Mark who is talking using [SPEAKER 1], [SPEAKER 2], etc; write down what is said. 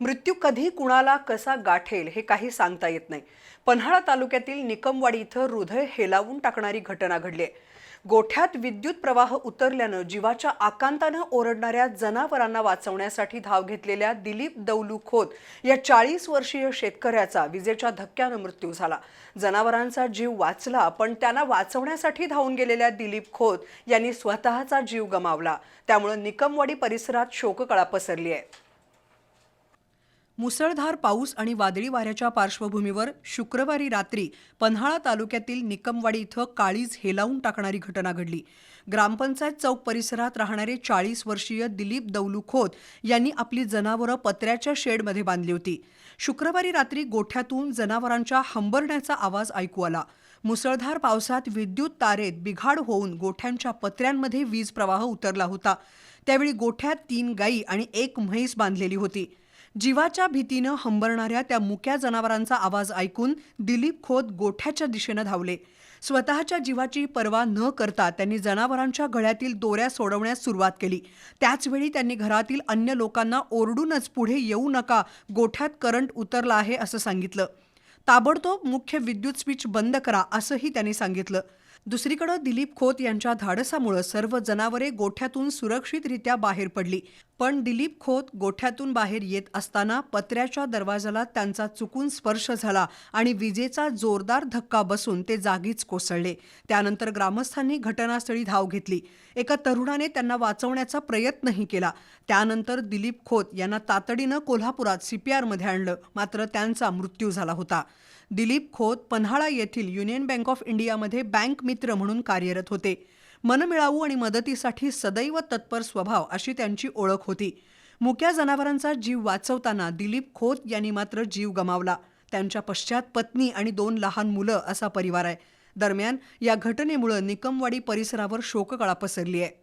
[SPEAKER 1] मृत्यू कधी कुणाला कसा गाठेल हे काही सांगता येत नाही. पन्हाळा तालुक्यातील निकमवाडी इथं हृदय हेलावून टाकणारी घटना घडली आहे. गोठ्यात विद्युत प्रवाह उतरल्यानं जीवाच्या आकांतानं ओरडणाऱ्या जनावरांना वाचवण्यासाठी धाव घेतलेल्या दिलीप दौलू खोत या 40 वर्षीय शेतकऱ्याचा विजेच्या धक्क्यानं मृत्यू झाला. जनावरांचा जीव वाचला, पण त्यांना वाचवण्यासाठी धावून गेलेल्या दिलीप खोत यांनी स्वतःचा जीव गमावला. त्यामुळे निकमवाडी परिसरात शोककळा पसरली आहे. मुसळधार पाऊस आणि वादळी वाऱ्याच्या पार्श्वभूमीवर शुक्रवारी रात्री पन्हाळा तालुक्यातील निकमवाडी इथं काळीज हेलावून टाकणारी घटना घडली. ग्रामपंचायत चौक परिसरात राहणारे 40 वर्षीय दिलीप दौलू खोत यांनी आपली जनावरं पत्र्याच्या शेडमध्ये बांधली होती. शुक्रवारी रात्री गोठ्यातून जनावरांच्या हंबरण्याचा आवाज ऐकू आला. मुसळधार पावसात विद्युत तारेत बिघाड होऊन गोठ्यांच्या पत्र्यांमध्ये वीज प्रवाह उतरला होता. त्यावेळी गोठ्यात 3 गायी आणि 1 म्हैस बांधलेली होती. जीवाच्या भीतीनं हंबरणाऱ्या त्या मुक्या जनावरांचा आवाज ऐकून दिलीप खोत गोठ्याच्या दिशेनं धावले. स्वतःच्या जीवाची पर्वा न करता त्यांनी जनावरांच्या गळ्यातील दोऱ्या सोडवण्यास सुरुवात केली. त्याचवेळी त्यांनी घरातील अन्य लोकांना ओरडूनच पुढे येऊ नका, गोठ्यात करंट उतरला आहे असं सांगितलं. ताबडतोब मुख्य विद्युत स्विच बंद करा असंही त्यांनी सांगितलं. दुसरीकडे दिलीप खोत यांच्या धाडसामुळे सर्व जनावरे गोठ्यातून सुरक्षितरित्या बाहेर पडली. पण दिलीप खोत गोठ्यातून बाहेर येत असताना पत्र्याच्या दरवाजाला त्यांचा चुकून स्पर्श झाला आणि विजेचा जोरदार धक्का बसून ते जागीच कोसळले. त्यानंतर ग्रामस्थांनी घटनास्थळी धाव घेतली. एका तरुणाने त्यांना वाचवण्याचा प्रयत्नही केला. त्यानंतर दिलीप खोत यांना तातडीनं कोल्हापुरात CPRमध्ये आणलं, मात्र त्यांचा मृत्यू झाला होता. दिलीप खोत पन्हाळा येथील युनियन बँक ऑफ इंडियामध्ये बँक मित्र म्हणून कार्यरत होते. मनमिळावू आणि मदतीसाठी सदैव तत्पर स्वभाव अशी त्यांची ओळख होती. मुक्या जनावरांचा जीव वाचवताना दिलीप खोत यांनी मात्र जीव गमावला. त्यांच्या पश्चात पत्नी आणि 2 लहान मुलं असा परिवार आहे. दरम्यान या घटनेमुळे निकमवाडी परिसरावर शोककळा पसरली आहे.